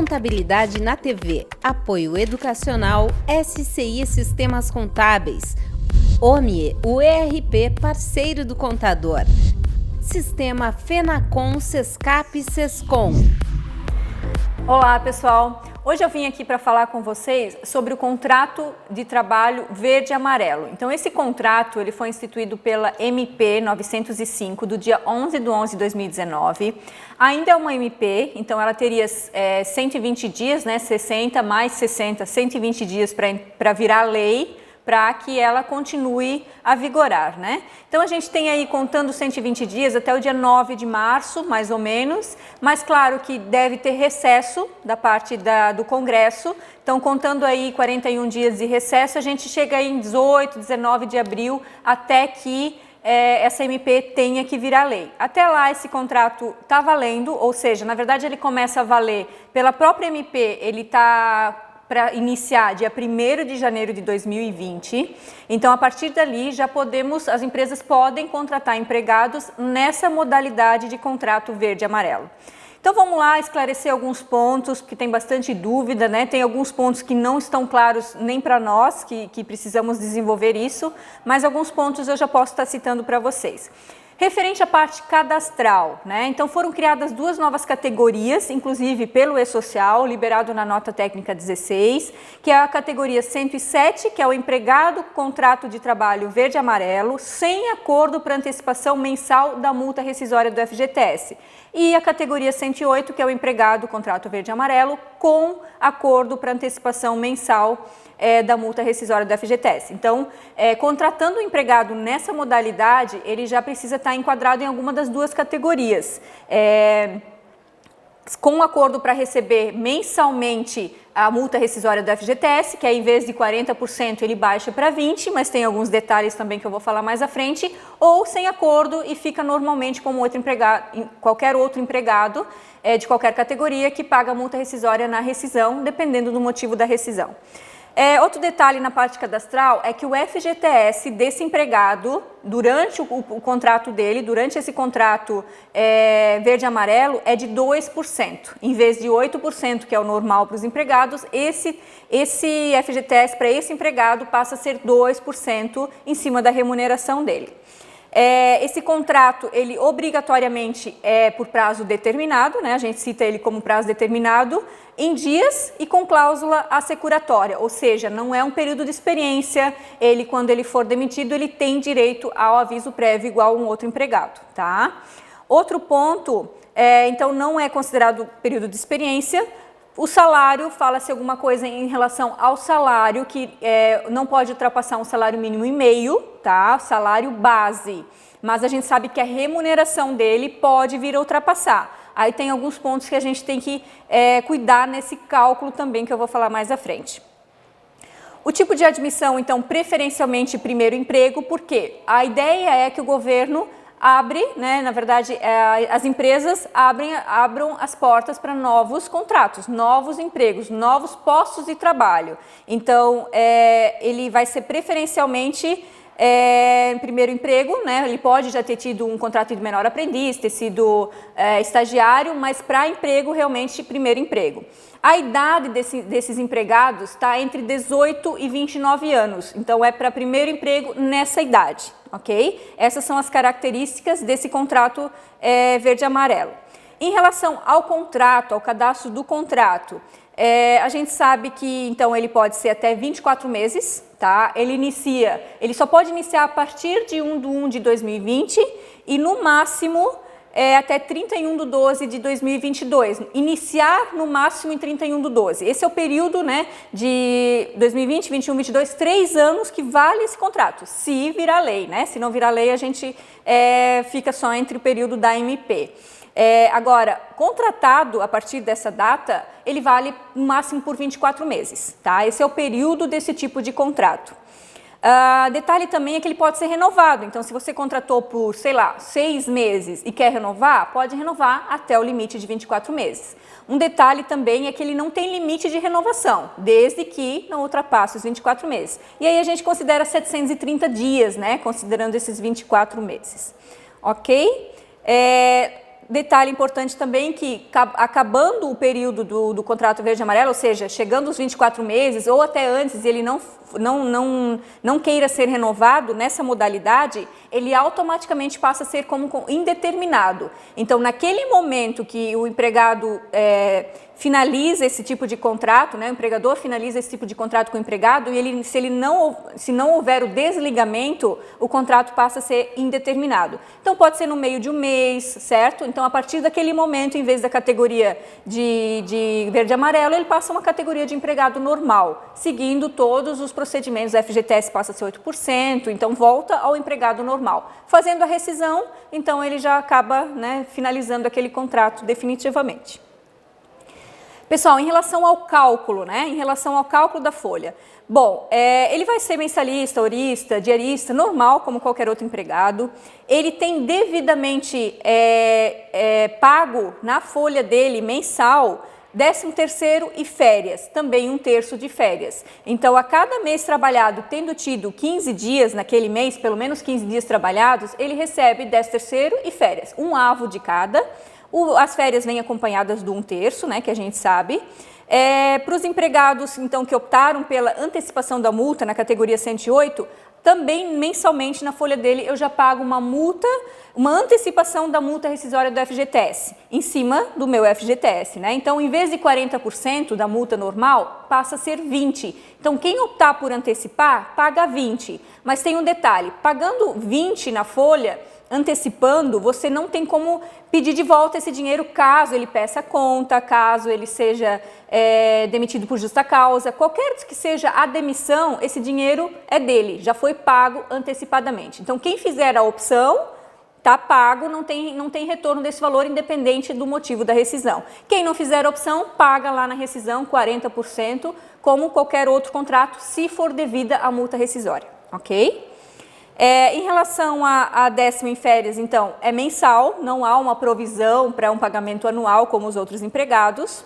Contabilidade na TV, apoio educacional, SCI Sistemas Contábeis, OMIE, o ERP parceiro do contador, Sistema Fenacom, Sescap e Sescom. Olá pessoal, hoje eu vim aqui para falar com vocês sobre o contrato de trabalho verde e amarelo. Então esse contrato ele foi instituído pela MP 905 do dia 11/11/2019. Ainda é uma MP, então ela teria 120 dias, né, 60 mais 60, 120 dias para virar lei, para que ela continue a vigorar, né? Então a gente tem aí contando 120 dias até o dia 9 de março, mais ou menos, mas claro que deve ter recesso da parte do Congresso, então contando aí 41 dias de recesso, a gente chega aí em 18, 19 de abril, até que essa MP tenha que virar lei. Até lá esse contrato está valendo, ou seja, na verdade ele começa a valer pela própria MP, ele está para iniciar dia 1º de janeiro de 2020. Então, a partir dali, as empresas podem contratar empregados nessa modalidade de contrato verde e amarelo. Então, vamos lá esclarecer alguns pontos, porque tem bastante dúvida, né? Tem alguns pontos que não estão claros nem para nós, que precisamos desenvolver isso, mas alguns pontos eu já posso estar citando para vocês. Referente à parte cadastral, né? Então foram criadas duas novas categorias, inclusive pelo E-Social, liberado na nota técnica 16, que é a categoria 107, que é o empregado contrato de trabalho verde e amarelo, sem acordo para antecipação mensal da multa rescisória do FGTS. E a categoria 108, que é o empregado contrato verde e amarelo, com acordo para antecipação mensal da multa rescisória do FGTS. Então, contratando o empregado nessa modalidade, ele já precisa estar enquadrado em alguma das duas categorias. Com um acordo para receber mensalmente a multa rescisória do FGTS, que aí, em vez de 40% ele baixa para 20%, mas tem alguns detalhes também que eu vou falar mais à frente, ou sem acordo e fica normalmente como outro empregado, qualquer outro empregado de qualquer categoria que paga a multa rescisória na rescisão, dependendo do motivo da rescisão. Outro detalhe na parte cadastral é que o FGTS desse empregado, durante o contrato dele, durante esse contrato verde e amarelo, é de 2%. Em vez de 8%, que é o normal para os empregados, esse FGTS para esse empregado passa a ser 2% em cima da remuneração dele. Esse contrato, ele obrigatoriamente é por prazo determinado, né? A gente cita ele como prazo determinado, em dias e com cláusula assecuratória, ou seja, não é um período de experiência, quando ele for demitido, ele tem direito ao aviso prévio igual um outro empregado, tá? Outro ponto, então não é considerado período de experiência. O salário, fala-se alguma coisa em relação ao salário, que não pode ultrapassar um salário mínimo e meio, tá? Salário base. Mas a gente sabe que a remuneração dele pode vir a ultrapassar. Aí tem alguns pontos que a gente tem que cuidar nesse cálculo também, que eu vou falar mais à frente. O tipo de admissão, então, preferencialmente primeiro emprego, porque a ideia é que o governo abre, né, na verdade, as empresas abram as portas para novos contratos, novos empregos, novos postos de trabalho. Então, ele vai ser preferencialmente primeiro emprego, né? Ele pode já ter tido um contrato de menor aprendiz, ter sido estagiário, mas para emprego, realmente, primeiro emprego. A idade desses empregados está entre 18 e 29 anos, então é para primeiro emprego nessa idade, ok? Essas são as características desse contrato verde e amarelo. Em relação ao contrato, ao cadastro do contrato, a gente sabe que, então, ele pode ser até 24 meses, tá? Ele só pode iniciar a partir de 1/1/2020 e, no máximo, até 31/12/2022. Iniciar, no máximo, em 31/12. Esse é o período, né, de 2020, 21, 22, 3 anos que vale esse contrato, se virar lei, né? Se não virar lei, a gente fica só entre o período da MP. Agora, contratado a partir dessa data, ele vale no máximo por 24 meses, tá? Esse é o período desse tipo de contrato. Detalhe também é que ele pode ser renovado, então se você contratou por, sei lá, 6 meses e quer renovar, pode renovar até o limite de 24 meses. Um detalhe também é que ele não tem limite de renovação, desde que não ultrapasse os 24 meses. E aí a gente considera 730 dias, né, considerando esses 24 meses, ok? Detalhe importante também que, acabando o período do contrato verde e amarelo, ou seja, chegando os 24 meses ou até antes, ele não queira ser renovado nessa modalidade, ele automaticamente passa a ser como indeterminado. Então, naquele momento que o empregado finaliza esse tipo de contrato, né, o empregador finaliza esse tipo de contrato com o empregado e se não houver o desligamento, o contrato passa a ser indeterminado. Então, pode ser no meio de um mês, certo? Então, a partir daquele momento, em vez da categoria de verde e amarelo, ele passa a uma categoria de empregado normal, seguindo todos os procedimentos. O FGTS passa a ser 8%, então volta ao empregado normal. Fazendo a rescisão, então ele já acaba, né, finalizando aquele contrato definitivamente. Pessoal, em relação ao cálculo, né? Em relação ao cálculo da folha. Bom, ele vai ser mensalista, horista, diarista, normal, como qualquer outro empregado. Ele tem devidamente pago na folha dele mensal 13º e férias, também 1/3 de férias. Então, a cada mês trabalhado, tendo tido 15 dias naquele mês, pelo menos 15 dias trabalhados, ele recebe 13º e férias, 1/2 de cada. As férias vêm acompanhadas do 1/3, né, que a gente sabe. Para os empregados, então, que optaram pela antecipação da multa na categoria 108, também mensalmente na folha dele eu já pago uma multa, uma antecipação da multa rescisória do FGTS, em cima do meu FGTS, né? Então, em vez de 40% da multa normal, passa a ser 20%. Então, quem optar por antecipar, paga 20%. Mas tem um detalhe, pagando 20% na folha, antecipando, você não tem como pedir de volta esse dinheiro caso ele peça conta, caso ele seja demitido por justa causa, qualquer que seja a demissão, esse dinheiro é dele, já foi pago antecipadamente. Então, quem fizer a opção, está pago, não tem retorno desse valor, independente do motivo da rescisão. Quem não fizer a opção, paga lá na rescisão 40%, como qualquer outro contrato, se for devida a multa rescisória, ok? Em relação a 10º em férias, então, é mensal, não há uma provisão para um pagamento anual como os outros empregados.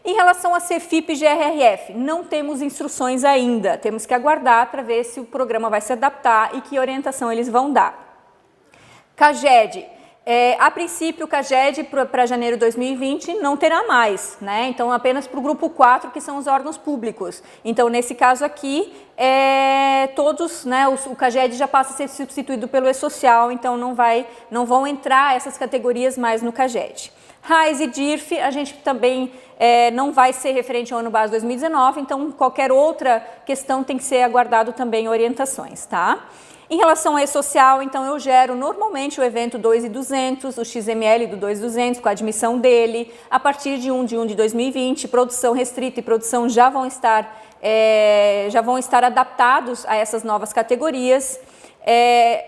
Em relação a CFIP e GRRF, não temos instruções ainda, temos que aguardar para ver se o programa vai se adaptar e que orientação eles vão dar. CAGED. A princípio, o CAGED para janeiro de 2020 não terá mais, né? Então, apenas para o grupo 4, que são os órgãos públicos. Então, nesse caso aqui, todos, né, o CAGED já passa a ser substituído pelo E-Social, então não vão entrar essas categorias mais no CAGED. RAIS e DIRF, a gente também não vai ser referente ao ano base 2019, então qualquer outra questão tem que ser aguardado também orientações, tá? Em relação ao E-Social, então eu gero normalmente o evento 2.200, o XML do 2.200 com a admissão dele, a partir de 1 de 1 de 2020, produção restrita e produção já vão estar adaptados a essas novas categorias.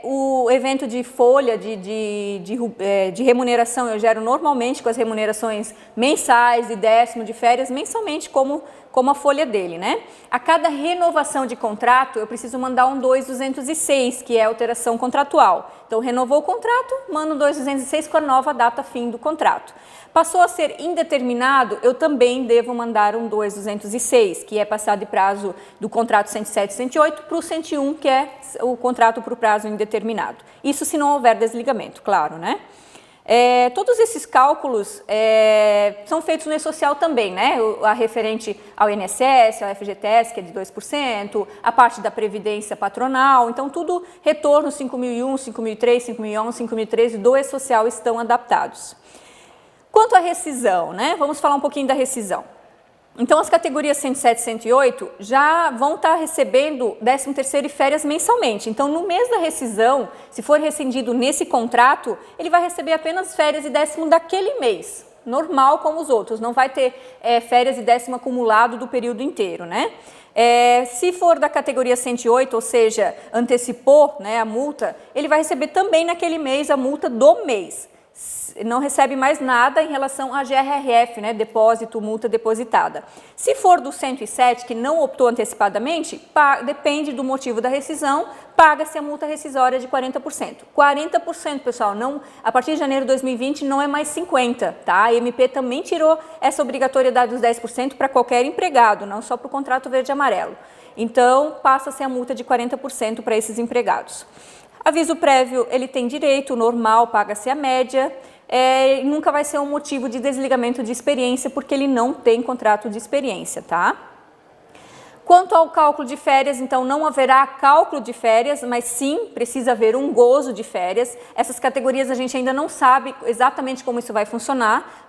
O evento de folha de remuneração eu gero normalmente com as remunerações mensais e 10º de férias mensalmente como a folha dele, né? A cada renovação de contrato eu preciso mandar um 2.206, que é a alteração contratual. Então, renovou o contrato, mando um 2.206 com a nova data fim do contrato. Passou a ser indeterminado, eu também devo mandar um 2.206, que é passar de prazo do contrato 107 e 108 para o 101, que é o contrato para o prazo indeterminado. Isso se não houver desligamento, claro, né? Todos esses cálculos são feitos no E-Social também, né? A referente ao INSS, ao FGTS, que é de 2%, a parte da Previdência Patronal, então tudo retorno 5.001, 5.003, 5.011, 5.013 do E-Social estão adaptados. Quanto à rescisão, né? Vamos falar um pouquinho da rescisão. Então, as categorias 107 e 108 já vão estar recebendo 13º e férias mensalmente. Então, no mês da rescisão, se for rescindido nesse contrato, ele vai receber apenas férias e 10º daquele mês, normal como os outros, não vai ter férias e 10º acumulado do período inteiro, né? Se for da categoria 108, ou seja, antecipou, né, a multa, ele vai receber também naquele mês a multa do mês. Não recebe mais nada em relação a GRRF, né, depósito, multa depositada. Se for do 107, que não optou antecipadamente, depende do motivo da rescisão, paga-se a multa rescisória de 40%. 40%, pessoal, a partir de janeiro de 2020 não é mais 50%, tá? A MP também tirou essa obrigatoriedade dos 10% para qualquer empregado, não só para o contrato verde e amarelo. Então, passa-se a multa de 40% para esses empregados. Aviso prévio, ele tem direito, normal, paga-se a média. nunca vai ser um motivo de desligamento de experiência, porque ele não tem contrato de experiência, tá? Quanto ao cálculo de férias, então não haverá cálculo de férias, mas sim precisa haver um gozo de férias. Essas categorias a gente ainda não sabe exatamente como isso vai funcionar,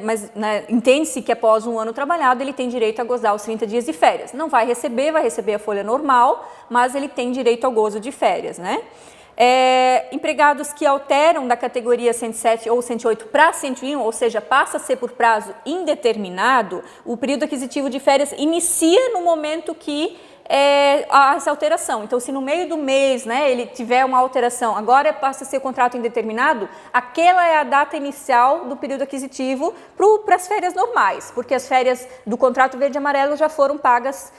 mas né, entende-se que após um ano trabalhado ele tem direito a gozar os 30 dias de férias. Não vai receber a folha normal, mas ele tem direito ao gozo de férias, né? Empregados que alteram da categoria 107 ou 108 para 101, ou seja, passa a ser por prazo indeterminado, o período aquisitivo de férias inicia no momento que há essa alteração. Então, se no meio do mês, né, ele tiver uma alteração, agora passa a ser contrato indeterminado, aquela é a data inicial do período aquisitivo para as férias normais, porque as férias do contrato verde e amarelo já foram pagas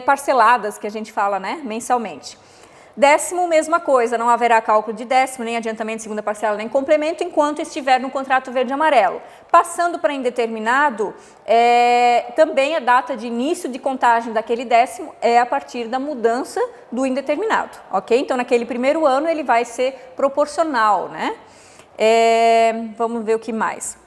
parceladas, que a gente fala, né, mensalmente. Décimo, mesma coisa, não haverá cálculo de décimo, nem adiantamento de segunda parcela, nem complemento, enquanto estiver no contrato verde e amarelo. Passando para indeterminado, também a data de início de contagem daquele décimo é a partir da mudança do indeterminado, ok? Então, naquele primeiro ano, ele vai ser proporcional, né? Vamos ver o que mais.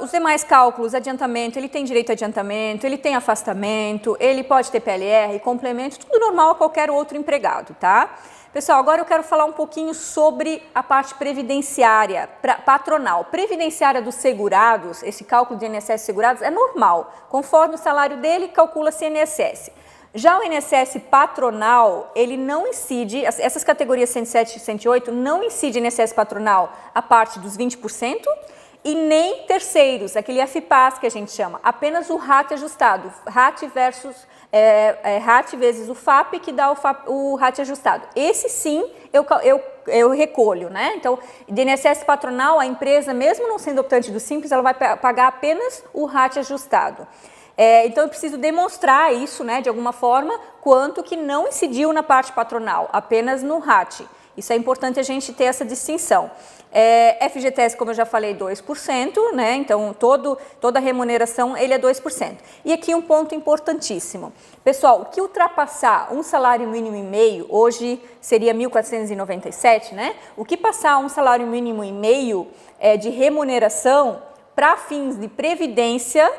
Os demais cálculos, adiantamento, ele tem direito a adiantamento, ele tem afastamento, ele pode ter PLR, complemento, tudo normal a qualquer outro empregado, tá? Pessoal, agora eu quero falar um pouquinho sobre a parte previdenciária, patronal. Previdenciária dos segurados, esse cálculo de INSS segurados é normal, conforme o salário dele, calcula-se INSS. Já o INSS patronal, ele não incide, essas categorias 107 e 108 não incidem INSS patronal a parte dos 20%, e nem terceiros, aquele FPAS que a gente chama, apenas o RAT ajustado, RAT versus RAT vezes o FAP, que dá o RAT ajustado. Esse sim eu recolho, né? Então, de INSS patronal, a empresa, mesmo não sendo optante do Simples, ela vai pagar apenas o RAT ajustado. Então, eu preciso demonstrar isso, né, de alguma forma, quanto que não incidiu na parte patronal, apenas no RAT. Isso é importante a gente ter essa distinção. FGTS, como eu já falei, 2%, né? Então toda a remuneração ele é 2%. E aqui um ponto importantíssimo. Pessoal, o que ultrapassar um salário mínimo e meio, hoje seria 1.497, né? O que passar um salário mínimo e meio de remuneração para fins de previdência,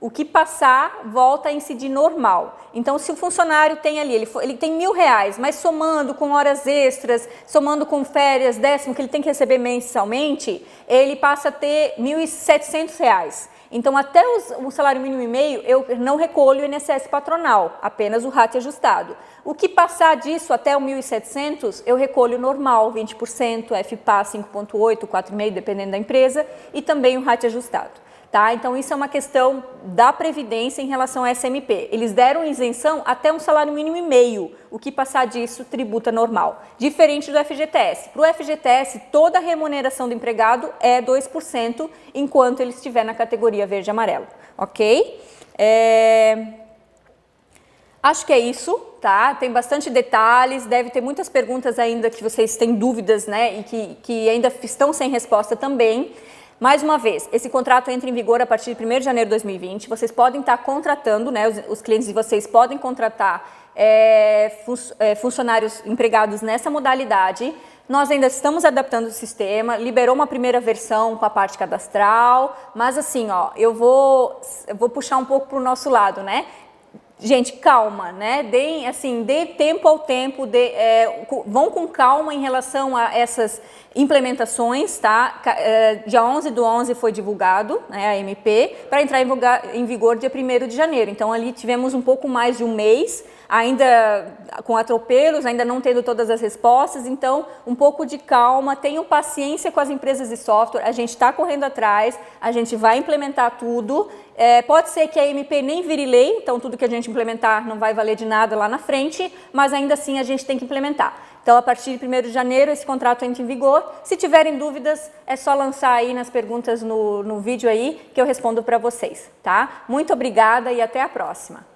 o que passar volta a incidir normal. Então, se o funcionário tem ali, ele tem R$1.000, mas somando com horas extras, somando com férias, décimo, que ele tem que receber mensalmente, ele passa a ter R$1.700. Então, até o salário mínimo e meio, eu não recolho o INSS patronal, apenas o RAT ajustado. O que passar disso até o 1.700, eu recolho normal, 20%, FPA 5,8%, 4,5%, dependendo da empresa, e também o RAT ajustado. Tá? Então, isso é uma questão da Previdência em relação à SMP. Eles deram isenção até um salário mínimo e meio. O que passar disso, tributa normal. Diferente do FGTS. Para o FGTS, toda a remuneração do empregado é 2%, enquanto ele estiver na categoria verde e amarelo. Ok? Acho que é isso, tá? Tem bastante detalhes, deve ter muitas perguntas ainda que vocês têm dúvidas, né? E que ainda estão sem resposta também. Mais uma vez, esse contrato entra em vigor a partir de 1º de janeiro de 2020. Vocês podem estar contratando, né, os clientes de vocês podem contratar funcionários empregados nessa modalidade. Nós ainda estamos adaptando o sistema, liberou uma primeira versão com a parte cadastral, mas assim, ó, eu vou puxar um pouco para o nosso lado, né? Gente, calma, né? Dê tempo ao tempo, vão com calma em relação a essas implementações, tá? Dia 11/11 foi divulgado, né, a MP, para entrar em vigor dia 1º de janeiro. Então, ali tivemos um pouco mais de um mês, ainda com atropelos, ainda não tendo todas as respostas, então um pouco de calma, tenham paciência com as empresas de software, a gente está correndo atrás, a gente vai implementar tudo, pode ser que a MP nem vire lei, então tudo que a gente implementar não vai valer de nada lá na frente, mas ainda assim a gente tem que implementar. Então, a partir de 1º de janeiro, esse contrato entra em vigor. Se tiverem dúvidas, é só lançar aí nas perguntas no vídeo aí, que eu respondo para vocês, tá? Muito obrigada e até a próxima.